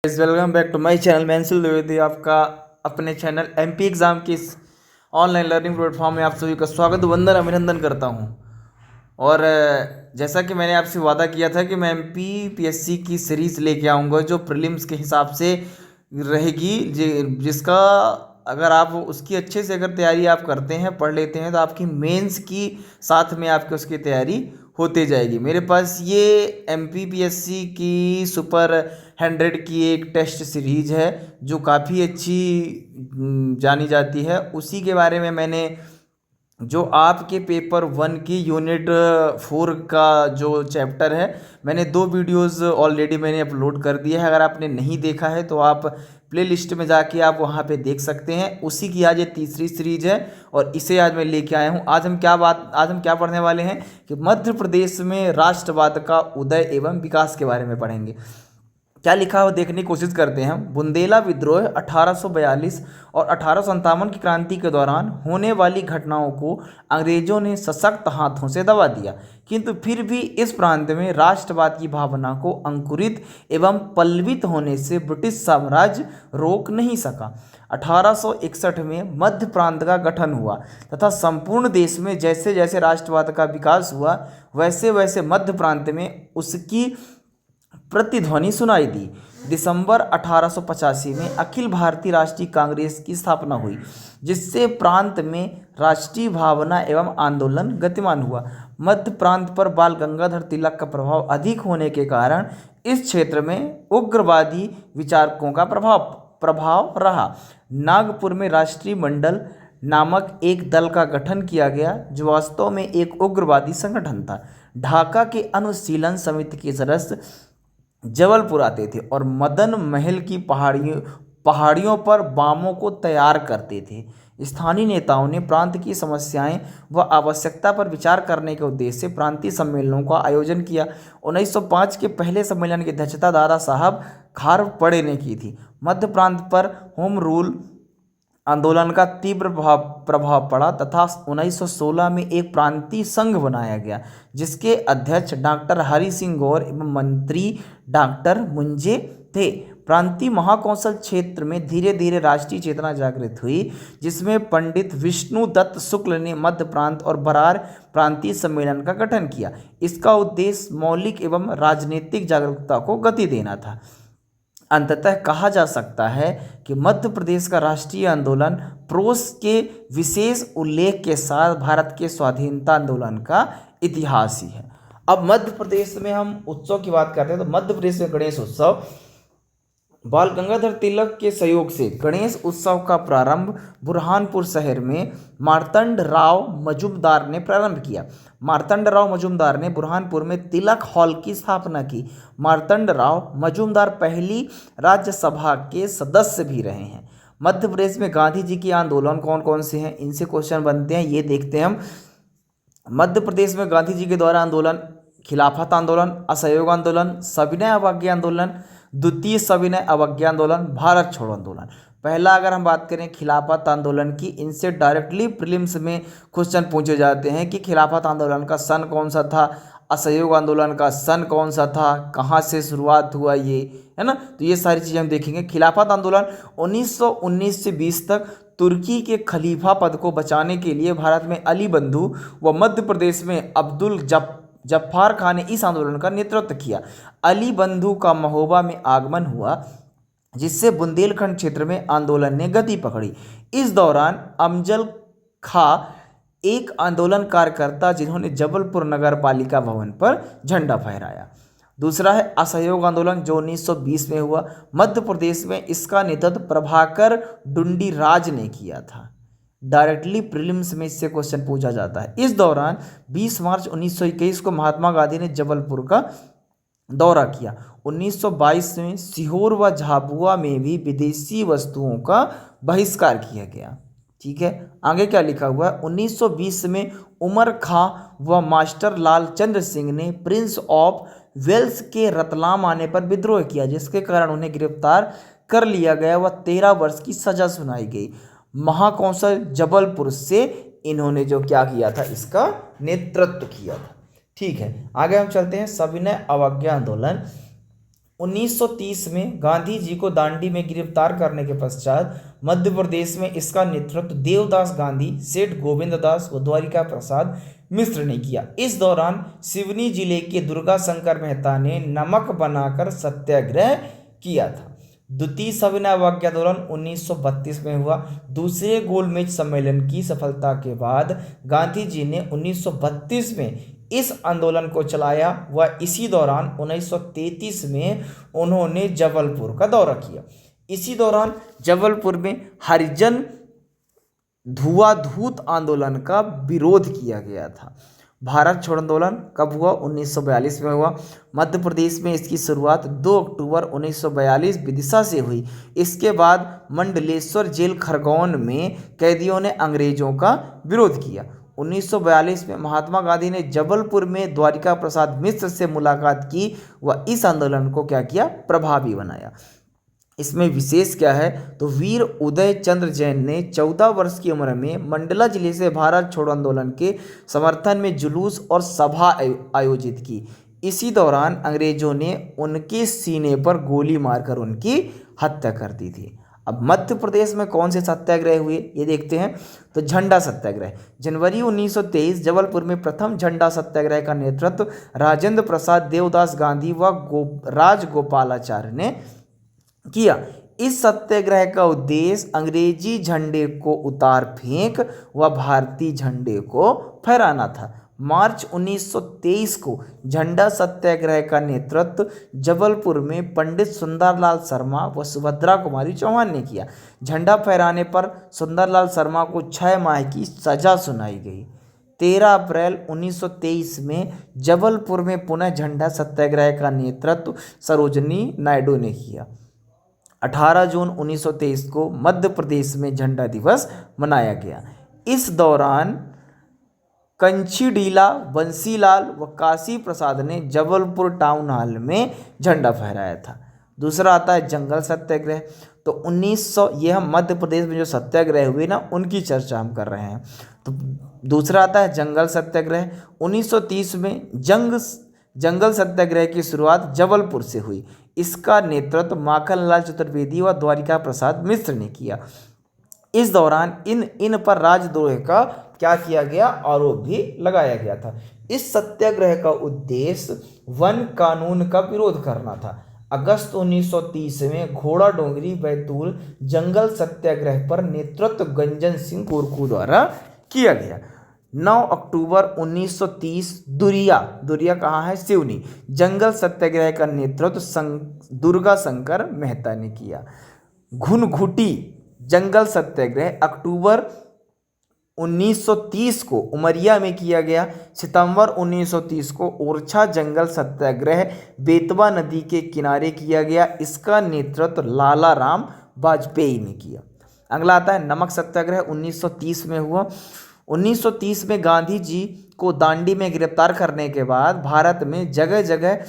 Welcome back to my channel. मैं अंशुल द्विवेदी, आपका अपने चैनल एमपी एग्ज़ाम की इस ऑनलाइन लर्निंग प्लेटफॉर्म में आप सभी का स्वागत, वंदन, अभिनंदन करता हूं। और जैसा कि मैंने आपसे वादा किया था कि मैं एमपी पीएससी की सीरीज़ लेके आऊँगा जो प्रीलिम्स के हिसाब से रहेगी, जिसका अगर आप उसकी अच्छे से अगर तैयारी आप करते हैं, पढ़ लेते हैं, तो आपकी मेंस की साथ में आपकी उसकी तैयारी होते जाएगी। मेरे पास ये एमपी पीएससी की सुपर 100 की एक टेस्ट सीरीज है जो काफ़ी अच्छी जानी जाती है। उसी के बारे में मैंने जो आपके पेपर 1 की यूनिट 4 का जो चैप्टर है, मैंने 2 वीडियोस ऑलरेडी मैंने अपलोड कर दिया है। अगर आपने नहीं देखा है तो आप प्ले लिस्ट में जाके आप वहाँ पे देख सकते हैं। उसी की आज ये तीसरी सीरीज है और इसे आज मैं लेके आया हूँ। आज हम क्या पढ़ने वाले हैं कि मध्य प्रदेश में राष्ट्रवाद का उदय एवं विकास के बारे में पढ़ेंगे। क्या लिखा हो देखने की कोशिश करते हैं हम। बुंदेला विद्रोह 1842 और 1857 की क्रांति के दौरान होने वाली घटनाओं को अंग्रेजों ने सशक्त हाथों से दबा दिया, किंतु फिर भी इस प्रांत में राष्ट्रवाद की भावना को अंकुरित एवं पल्लवित होने से ब्रिटिश साम्राज्य रोक नहीं सका। 1861 में मध्य प्रांत का गठन हुआ तथा संपूर्ण देश में जैसे जैसे राष्ट्रवाद का विकास हुआ वैसे वैसे मध्य प्रांत में उसकी प्रतिध्वनि सुनाई दी। दिसंबर 1885 में अखिल भारतीय राष्ट्रीय कांग्रेस की स्थापना हुई, जिससे प्रांत में राष्ट्रीय भावना एवं आंदोलन गतिमान हुआ। मध्य प्रांत पर बाल गंगाधर तिलक का प्रभाव अधिक होने के कारण इस क्षेत्र में उग्रवादी विचारकों का प्रभाव रहा। नागपुर में राष्ट्रीय मंडल नामक एक दल का गठन किया गया जो वास्तव में एक उग्रवादी संगठन था। ढाका के अनुशीलन समिति के सदस्य जबलपुर आते थे और मदन महल की पहाड़ियों पर बामों को तैयार करते थे। स्थानीय नेताओं ने प्रांत की समस्याएं व आवश्यकता पर विचार करने के उद्देश्य से प्रांतीय सम्मेलनों का आयोजन किया। 1905 के पहले सम्मेलन की अध्यक्षता दादा साहब खारपड़े ने की थी। मध्य प्रांत पर होम रूल आंदोलन का तीव्र प्रभाव पड़ा तथा 1916 में एक प्रांतीय संघ बनाया गया, जिसके अध्यक्ष डॉक्टर हरि सिंह गौर एवं मंत्री डॉक्टर मुंजे थे। प्रांतीय महाकौशल क्षेत्र में धीरे धीरे राष्ट्रीय चेतना जागृत हुई, जिसमें पंडित विष्णु दत्त शुक्ल ने मध्य प्रांत और बरार प्रांतीय सम्मेलन का गठन किया। इसका उद्देश्य मौलिक एवं राजनीतिक जागरूकता को गति देना था। अंततः कहा जा सकता है कि मध्य प्रदेश का राष्ट्रीय आंदोलन प्रोस के विशेष उल्लेख के साथ भारत के स्वाधीनता आंदोलन का इतिहास ही है। अब मध्य प्रदेश में हम उत्सव की बात करते हैं तो मध्य प्रदेश में गणेश उत्सव बाल गंगाधर तिलक के सहयोग से गणेश उत्सव का प्रारंभ बुरहानपुर शहर में मार्तंड राव मजुमदार ने प्रारंभ किया। मार्तंड राव मजुमदार ने बुरहानपुर में तिलक हॉल की स्थापना की। मार्तंड राव मजुमदार पहली राज्यसभा के सदस्य भी रहे हैं। मध्य प्रदेश में गांधी जी के आंदोलन कौन कौन से हैं, इनसे क्वेश्चन बनते हैं, ये देखते हैं हम। मध्य प्रदेश में गांधी जी के द्वारा आंदोलन खिलाफत आंदोलन, असहयोग आंदोलन, सविनय अवज्ञा आंदोलन, द्वितीय सविनय अवज्ञा आंदोलन, भारत छोड़ो आंदोलन। पहला अगर हम बात करें खिलाफत आंदोलन की, इनसे डायरेक्टली प्रीलिम्स में क्वेश्चन पूछे जाते हैं कि खिलाफत आंदोलन का सन कौन सा था, असहयोग आंदोलन का सन कौन सा था, कहाँ से शुरुआत हुआ, ये है ना। तो ये सारी चीज़ें हम देखेंगे। खिलाफत आंदोलन 1919 से 20 तक तुर्की के खलीफा पद को बचाने के लिए भारत में अली बंधु व मध्य प्रदेश में अब्दुल जब्बार खान ने इस आंदोलन का नेतृत्व किया। अली बंधु का महोबा में आगमन हुआ, जिससे बुंदेलखंड क्षेत्र में आंदोलन ने गति पकड़ी। इस दौरान अमजद खां एक आंदोलन कार्यकर्ता जिन्होंने जबलपुर नगर पालिका भवन पर झंडा फहराया। दूसरा है असहयोग आंदोलन जो 1920 में हुआ। मध्य प्रदेश में इसका नेतृत्व प्रभाकर डुंडी राज ने किया था। डायरेक्टली प्रीलिम्स में इससे क्वेश्चन पूछा जाता है। इस दौरान 20 मार्च 1921 को महात्मा गांधी ने जबलपुर का दौरा किया। 1922 में सीहोर व झाबुआ में भी विदेशी वस्तुओं का बहिष्कार किया गया। ठीक है, आगे क्या लिखा हुआ है। 1920 में उमर खां व मास्टर लाल चंद्र सिंह ने प्रिंस ऑफ वेल्स के रतलाम आने पर विद्रोह किया, जिसके कारण उन्हें गिरफ्तार कर लिया गया व 13 वर्ष की सजा सुनाई गई। महाकौशल जबलपुर से इन्होंने जो क्या किया था, इसका नेतृत्व किया था। ठीक है, आगे हम चलते हैं। सविनय अवज्ञा आंदोलन 1930 में गांधी जी को दांडी में गिरफ्तार करने के पश्चात मध्य प्रदेश में इसका नेतृत्व देवदास गांधी, सेठ गोविंद दास व द्वारिका प्रसाद मिश्र ने किया। इस दौरान सिवनी जिले के दुर्गा शंकर मेहता ने नमक बनाकर सत्याग्रह किया था। द्वितीय सविनय अवज्ञा आंदोलन 1932 में हुआ। दूसरे गोलमेज सम्मेलन की सफलता के बाद गांधी जी ने 1932 में इस आंदोलन को चलाया व इसी दौरान 1933 में उन्होंने जबलपुर का दौरा किया। इसी दौरान जबलपुर में हरिजन धुआंधूत आंदोलन का विरोध किया गया था। भारत छोड़ो आंदोलन कब हुआ? 1942 में हुआ। मध्य प्रदेश में इसकी शुरुआत 2 अक्टूबर 1942 विदिशा से हुई। इसके बाद मंडलेश्वर जेल खरगोन में कैदियों ने अंग्रेजों का विरोध किया। 1942 में महात्मा गांधी ने जबलपुर में द्वारिका प्रसाद मिश्र से मुलाकात की व इस आंदोलन को क्या किया? प्रभावी बनाया। इसमें विशेष क्या है? तो वीर उदय चंद्र जैन ने 14 वर्ष की उम्र में मंडला जिले से भारत छोड़ो आंदोलन के समर्थन में जुलूस और सभा आयोजित की। इसी दौरान अंग्रेजों ने उनके सीने पर गोली मारकर उनकी हत्या कर दी थी। अब मध्य प्रदेश में कौन से सत्याग्रह हुए ये देखते हैं। तो झंडा सत्याग्रह जनवरी 1923 जबलपुर में प्रथम झंडा सत्याग्रह का नेतृत्व राजेंद्र प्रसाद, देवदास गांधी व राजगोपालाचार्य ने किया। इस सत्याग्रह का उद्देश्य अंग्रेजी झंडे को उतार फेंक व भारतीय झंडे को फहराना था। मार्च 1923 को झंडा सत्याग्रह का नेतृत्व जबलपुर में पंडित सुंदरलाल शर्मा व सुभद्रा कुमारी चौहान ने किया। झंडा फहराने पर सुंदरलाल शर्मा को 6 माह की सजा सुनाई गई। 13 अप्रैल 1923 में जबलपुर में पुनः झंडा सत्याग्रह का नेतृत्व सरोजनी नायडू ने किया। 18 जून 1923 को मध्य प्रदेश में झंडा दिवस मनाया गया। इस दौरान कंचीडीला, बंसीलाल व काशी प्रसाद ने जबलपुर टाउन हॉल में झंडा फहराया था। दूसरा आता है जंगल सत्याग्रह। तो 1900 ये हम मध्य प्रदेश में जो सत्याग्रह हुए ना उनकी चर्चा हम कर रहे हैं। तो दूसरा आता है जंगल सत्याग्रह। 1930 में जंगल सत्याग्रह की शुरुआत जबलपुर से हुई। इसका नेतृत्व माखनलाल चतुर्वेदी व द्वारिका प्रसाद मिश्र ने किया। इस दौरान इन पर राजद्रोह का क्या किया गया? आरोप भी लगाया गया था। इस सत्याग्रह का उद्देश्य वन कानून का विरोध करना था। अगस्त 1930 में घोड़ा डोंगरी बैतूल जंगल सत्याग्रह पर नेतृत्व गंजन सिंह कुरकू द्वारा किया गया। 9 अक्टूबर 1930 दुरिया कहाँ है? सिवनी। जंगल सत्याग्रह का नेतृत्व दुर्गा शंकर मेहता ने किया। घुनघुटी जंगल सत्याग्रह अक्टूबर 1930 को उमरिया में किया गया। सितंबर 1930 को ओरछा जंगल सत्याग्रह बेतवा नदी के किनारे किया गया। इसका नेतृत्व लाला राम वाजपेयी ने किया। अगला आता है नमक सत्याग्रह 1930 में हुआ। 1930 में गांधी जी को दांडी में गिरफ्तार करने के बाद भारत में जगह जगह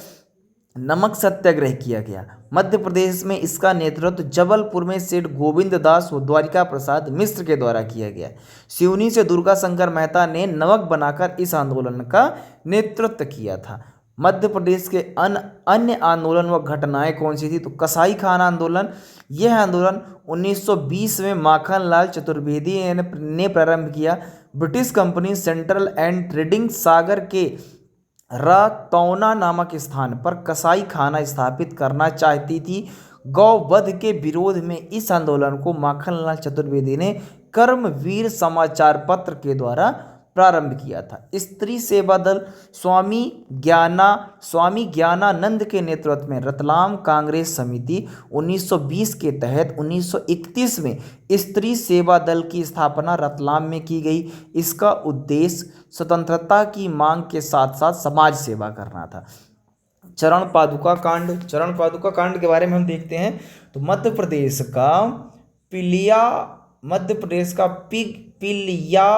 नमक सत्याग्रह किया गया। मध्य प्रदेश में इसका नेतृत्व जबलपुर में सेठ गोविंद दास व द्वारिका प्रसाद मिश्र के द्वारा किया गया। सिवनी से दुर्गा शंकर मेहता ने नमक बनाकर इस आंदोलन का नेतृत्व किया था। मध्य प्रदेश के अन्य आंदोलन व घटनाएं कौन सी थी? तो कसाई खाना आंदोलन। यह आंदोलन 1920 में माखनलाल चतुर्वेदी ने प्रारंभ किया। British company central and trading Sagar के रतौना नामक स्थान पर कसाई खाना स्थापित करना चाहती थी। गौवध के विरोध में इस आंदोलन को माखनलाल चतुर्वेदी ने कर्मवीर समाचार पत्र के द्वारा प्रारंभ किया था। स्त्री सेवा दल स्वामी ज्ञानानंद के नेतृत्व में रतलाम कांग्रेस समिति 1920 के तहत 1931 में स्त्री सेवा दल की स्थापना रतलाम में की गई। इसका उद्देश्य स्वतंत्रता की मांग के साथ साथ समाज सेवा करना था। चरण पादुका कांड के बारे में हम देखते हैं। तो मध्य प्रदेश का पिलिया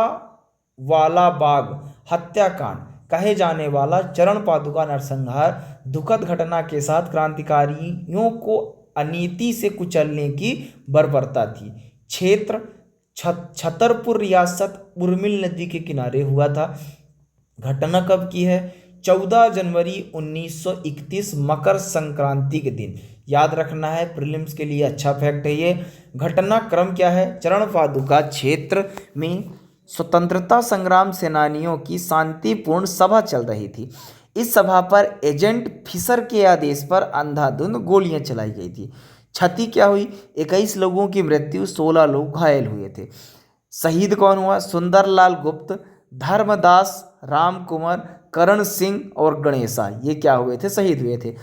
वाला बाग हत्याकांड कहे जाने वाला चरण पादुका नरसंहार दुखद घटना के साथ क्रांतिकारियों को अनीति से कुचलने की बर्बरता थी। क्षेत्र छतरपुर रियासत उर्मिल नदी के किनारे हुआ था। घटना कब की है? 14 जनवरी 1931 मकर संक्रांति के दिन। याद रखना है, प्रीलिम्स के लिए अच्छा फैक्ट है ये। घटनाक्रम क्या है? चरण पादुका क्षेत्र में स्वतंत्रता संग्राम सेनानियों की शांतिपूर्ण सभा चल रही थी। इस सभा पर एजेंट फिशर के आदेश पर अंधाधुंध गोलियां चलाई गई थी। क्षति क्या हुई? 21 लोगों की मृत्यु, 16 लोग घायल हुए थे। शहीद कौन हुआ? सुंदरलाल गुप्त, धर्मदास, राम कुमार, करण सिंह और गणेशा, ये क्या हुए थे? शहीद हुए थे।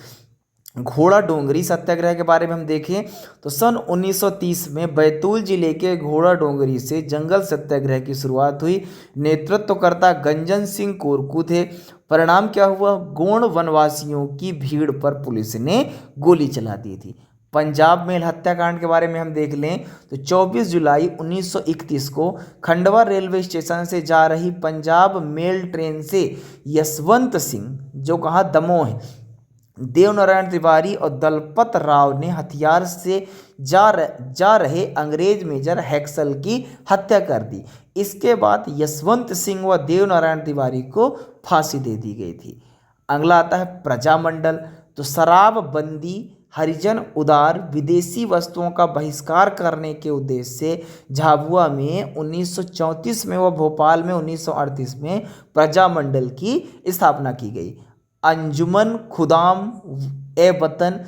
घोड़ा डोंगरी सत्याग्रह के बारे में हम देखें तो सन 1930 में बैतूल जिले के घोड़ा डोंगरी से जंगल सत्याग्रह की शुरुआत हुई। नेतृत्वकर्ता गंजन सिंह कोरकू थे। परिणाम क्या हुआ? गोंड वनवासियों की भीड़ पर पुलिस ने गोली चला दी थी। पंजाब मेल हत्याकांड के बारे में हम देख लें तो 24 जुलाई 1931 को खंडवा रेलवे स्टेशन से जा रही पंजाब मेल ट्रेन से यशवंत सिंह, जो कहाँ दमोह, देवनारायण तिवारी और दलपत राव ने हथियार से जा रहे अंग्रेज मेजर हैक्सल की हत्या कर दी। इसके बाद यशवंत सिंह व देवनारायण तिवारी को फांसी दे दी गई थी। अगला आता है प्रजामंडल। तो शराबबंदी, हरिजन उदार, विदेशी वस्तुओं का बहिष्कार करने के उद्देश्य से झाबुआ में 1934 में व भोपाल में 1938 में प्रजामंडल की स्थापना की गई। अंजुमन खुदाम ए वतन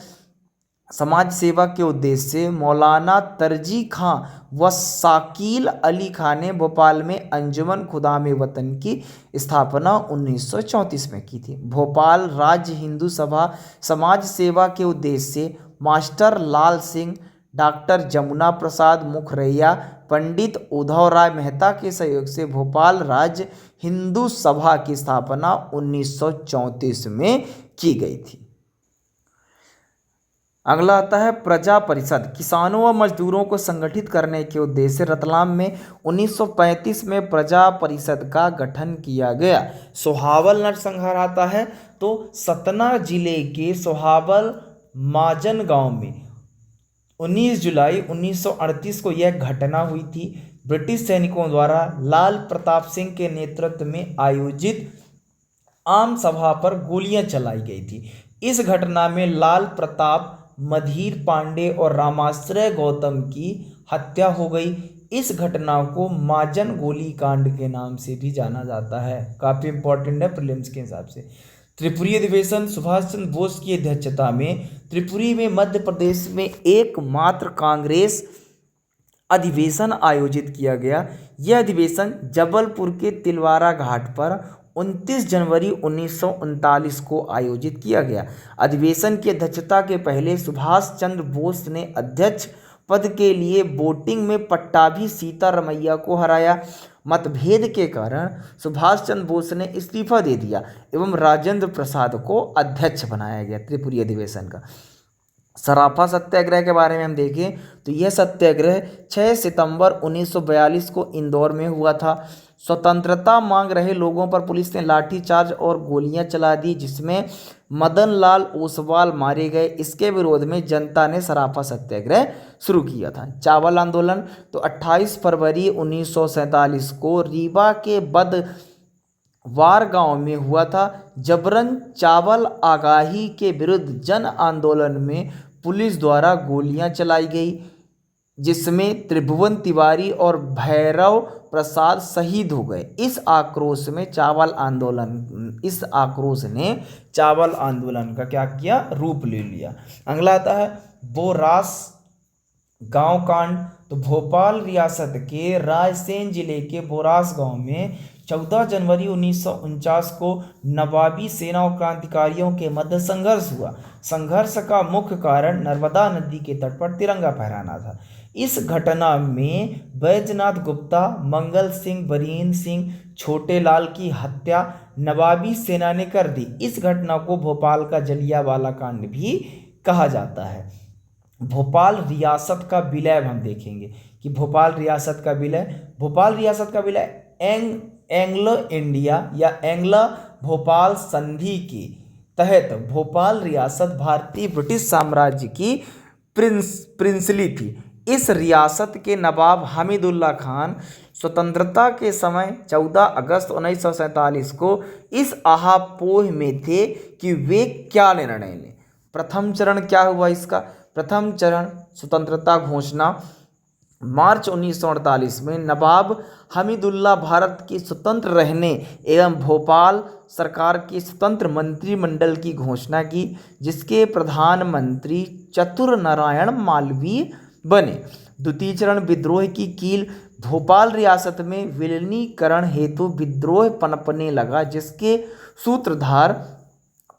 समाज सेवा के उद्देश्य से मौलाना तरजी खां व शाकील अली खां ने भोपाल में अंजुमन खुदाम ए वतन की स्थापना 1934 में की थी। भोपाल राज्य हिंदू सभा समाज सेवा के उद्देश्य से मास्टर लाल सिंह, डॉक्टर जमुना प्रसाद मुखरैया, पंडित उद्धव राय मेहता के सहयोग से भोपाल राज्य हिंदू सभा की स्थापना 1934 में की गई थी। अगला आता है प्रजा परिषद। किसानों व मजदूरों को संगठित करने के उद्देश्य से रतलाम में 1935 में प्रजा परिषद का गठन किया गया। सोहावल नरसंहार आता है तो सतना जिले के सोहावल माजन गांव में 19 जुलाई 1938 को यह घटना हुई थी। ब्रिटिश सैनिकों द्वारा लाल प्रताप सिंह के नेतृत्व में आयोजित आम सभा पर गोलियां चलाई गई थी। इस घटना में लाल प्रताप, मधीर पांडे और रामाश्रय गौतम की हत्या हो गई। इस घटना को माजन गोली कांड के नाम से भी जाना जाता है। काफ़ी इंपॉर्टेंट है प्रीलिम्स के हिसाब से। त्रिपुरी अधिवेशन सुभाष चंद्र बोस की अध्यक्षता में त्रिपुरी में मध्य प्रदेश में एकमात्र कांग्रेस अधिवेशन आयोजित किया गया। यह अधिवेशन जबलपुर के तिलवारा घाट पर 29 जनवरी 1939 को आयोजित किया गया। अधिवेशन की अध्यक्षता के पहले सुभाष चंद्र बोस ने अध्यक्ष पद के लिए वोटिंग में पट्टाभी सीतारमैया को हराया। मतभेद के कारण सुभाष चंद्र बोस ने इस्तीफा दे दिया एवं राजेंद्र प्रसाद को अध्यक्ष बनाया गया त्रिपुरी अधिवेशन का। सराफा सत्याग्रह के बारे में हम देखें तो यह सत्याग्रह 6 सितंबर 1942 को इंदौर में हुआ था। स्वतंत्रता मांग रहे लोगों पर पुलिस ने लाठीचार्ज और गोलियां चला दी, जिसमें मदन लाल ओसवाल मारे गए। इसके विरोध में जनता ने सराफा सत्याग्रह शुरू किया था। चावल आंदोलन तो 28 फरवरी 1947 को रीवा के बदवार गांव में हुआ था। जबरन चावल आगाही के विरुद्ध जन आंदोलन में पुलिस द्वारा गोलियां चलाई गई, जिसमें त्रिभुवन तिवारी और भैरव प्रसाद शहीद हो गए। इस आक्रोश ने चावल आंदोलन का क्या किया? रूप ले लिया। अगला आता है बोरास गांव कांड। तो भोपाल रियासत के रायसेन जिले के बोरास गांव में 14 जनवरी 1949 को नवाबी सेना और क्रांतिकारियों के मध्य संघर्ष हुआ। संघर्ष का मुख्य कारण नर्मदा नदी के तट पर तिरंगा फहराना था। इस घटना में बैजनाथ गुप्ता, मंगल सिंह, बरीन सिंह, छोटे लाल की हत्या नवाबी सेना ने कर दी। इस घटना को भोपाल का जलियांवाला कांड भी कहा जाता है। भोपाल रियासत का विलय हम देखेंगे कि भोपाल रियासत का विलय एंग्लो इंडिया या एंग्लो भोपाल संधि के तहत भोपाल रियासत भारतीय ब्रिटिश साम्राज्य की प्रिंसली थी। इस रियासत के नवाब हामिदुल्ला खान स्वतंत्रता के समय 14 अगस्त 1947 को इस आहापोह में थे कि वे क्या निर्णय लें। प्रथम चरण क्या हुआ इसका? प्रथम चरण स्वतंत्रता घोषणा मार्च 1948 में नवाब हमीदुल्ला भारत के स्वतंत्र रहने एवं भोपाल सरकार के स्वतंत्र मंत्रिमंडल की घोषणा की, जिसके प्रधानमंत्री चतुर नारायण मालवीय बने। द्वितीय चरण विद्रोह की कील भोपाल रियासत में विलीनीकरण हेतु विद्रोह पनपने लगा, जिसके सूत्रधार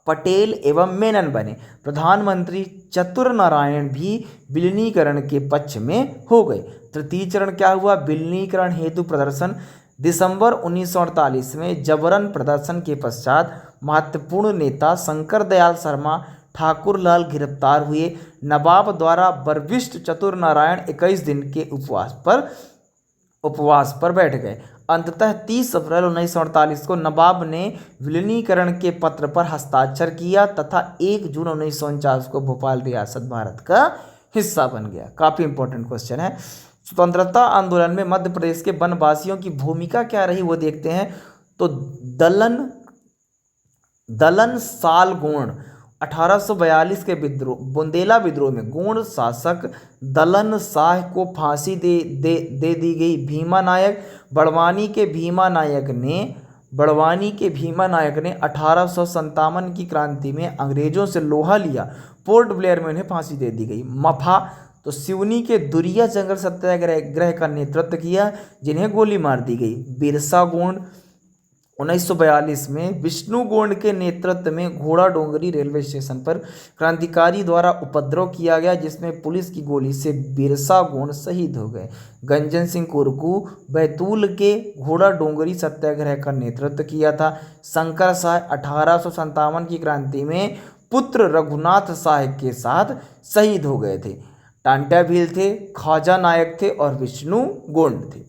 पटेल एवं मेनन बने। प्रधानमंत्री चतुर नारायण भी विलीनीकरण के पक्ष में हो गए। तृतीय चरण क्या हुआ? विलीनीकरण हेतु प्रदर्शन। दिसंबर 1948 में जबरन प्रदर्शन के पश्चात महत्वपूर्ण नेता शंकर दयाल शर्मा ठाकुर लाल गिरफ्तार हुए। नवाब द्वारा बर्विष्ट चतुर नारायण 21 दिन के उपवास पर बैठ गए। अंततः 30 अप्रैल 1948 को नवाब ने विलीनीकरण के पत्र पर हस्ताक्षर किया तथा 1 जून 1949 को भोपाल रियासत भारत का हिस्सा बन गया। काफ़ी इंपॉर्टेंट क्वेश्चन है। स्वतंत्रता आंदोलन में मध्य प्रदेश के वनवासियों की भूमिका क्या रही वो देखते हैं। तो दलन साल गोंड 1842 के विद्रोह बुंदेला विद्रोह में गोंड शासक दलन शाह को फांसी दे दी गई। भीमा नायक बड़वानी के भीमा नायक ने 1857 की क्रांति में अंग्रेजों से लोहा लिया। पोर्ट ब्लेयर में उन्हें फांसी दे दी गई। मफा तो सिवनी के दुरिया जंगल सत्याग्रह का नेतृत्व किया, जिन्हें गोली मार दी गई। बिरसा गोंड 1942 में विष्णु गोंड के नेतृत्व में घोड़ा डोंगरी रेलवे स्टेशन पर क्रांतिकारी द्वारा उपद्रव किया गया, जिसमें पुलिस की गोली से बिरसा गोंड शहीद हो गए। गंजन सिंह कुरकू बैतूल के घोड़ा डोंगरी सत्याग्रह का नेतृत्व किया था। शंकर शाह 1857 की क्रांति में पुत्र रघुनाथ शाह के साथ शहीद हो गए थे। टांटा भील थे, ख्वाजा नायक थे और विष्णु गोंड थे।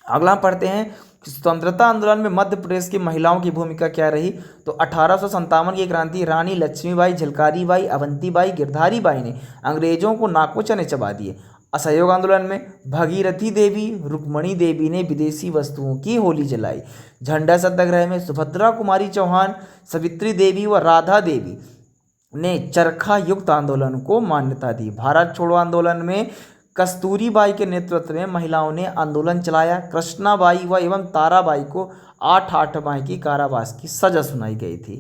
अगला पढ़ते हैं स्वतंत्रता आंदोलन में मध्य प्रदेश की महिलाओं की भूमिका क्या रही। तो 1857 की क्रांति रानी लक्ष्मीबाई, झलकारी बाई, अवंतीबाई, गिरधारी बाई ने अंग्रेजों को नाको चने चबा दिए। असहयोग आंदोलन में भगीरथी देवी, रुक्मणी देवी ने विदेशी वस्तुओं की होली जलाई। झंडा सत्याग्रह में सुभद्रा कुमारी चौहान, सावित्री देवी व राधा देवी ने चरखा युक्त आंदोलन को मान्यता दी। भारत छोड़ो आंदोलन में कस्तूरीबाई के नेतृत्व में महिलाओं ने आंदोलन चलाया। कृष्णाबाई व एवं ताराबाई को 8 माह की कारावास की सजा सुनाई गई थी।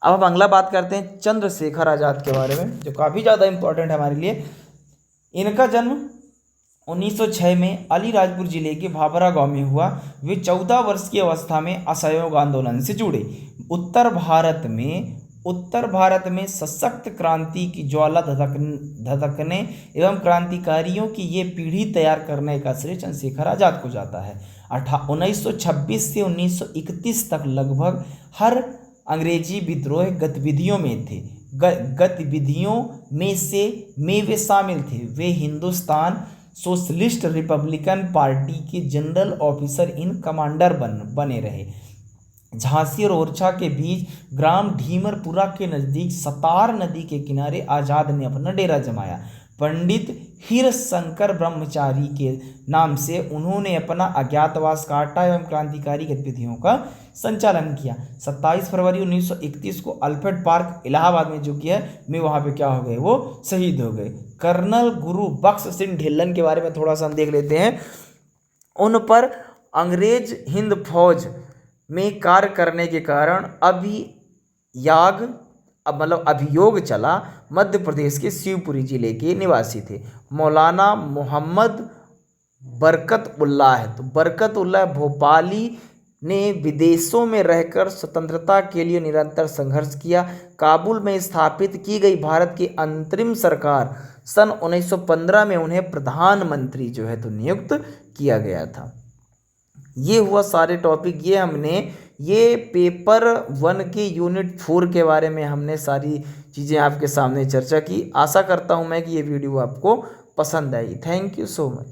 अब हम अगला बात करते हैं चंद्रशेखर आज़ाद के बारे में, जो काफ़ी ज़्यादा इंपॉर्टेंट है हमारे लिए। इनका जन्म 1906 में अलीराजपुर जिले के भाभरा गांव में हुआ। वे 14 वर्ष की अवस्था में असहयोग आंदोलन से जुड़े। उत्तर भारत में सशक्त क्रांति की ज्वाला धधकने एवं क्रांतिकारियों की ये पीढ़ी तैयार करने का श्रेय चंद्रशेखर आज़ाद को जाता है। 1926 से 1931 तक लगभग हर अंग्रेजी विद्रोह गतिविधियों में वे शामिल थे। वे हिंदुस्तान सोशलिस्ट रिपब्लिकन पार्टी के जनरल ऑफिसर इन कमांडर बने रहे। झांसी और ओरछा के बीच ग्राम ढीमरपुरा के नज़दीक सतार नदी के किनारे आज़ाद ने अपना डेरा जमाया। पंडित हीरशंकर ब्रह्मचारी के नाम से उन्होंने अपना अज्ञातवास काटा एवं क्रांतिकारी गतिविधियों का संचालन किया। 27 फरवरी 1931 को अल्फ्रेड पार्क इलाहाबाद में जो किया में वहाँ पे क्या हो गए, वो शहीद हो गए। कर्नल गुरु बख्श सिंह ढिल्लन के बारे में थोड़ा सा हम देख लेते हैं। उन पर अंग्रेज हिंद फौज में कार्य करने के कारण अभियोग चला। मध्य प्रदेश के शिवपुरी जिले के निवासी थे। मौलाना मोहम्मद बरकतउल्लाह, तो बरकतउल्लाह भोपाली ने विदेशों में रहकर स्वतंत्रता के लिए निरंतर संघर्ष किया। काबुल में स्थापित की गई भारत की अंतरिम सरकार सन 1915 में उन्हें प्रधानमंत्री जो है तो नियुक्त किया गया था। ये हुआ सारे टॉपिक, ये पेपर 1 के यूनिट 4 के बारे में हमने सारी चीज़ें आपके सामने चर्चा की। आशा करता हूँ मैं कि ये वीडियो आपको पसंद आई। Thank you so much.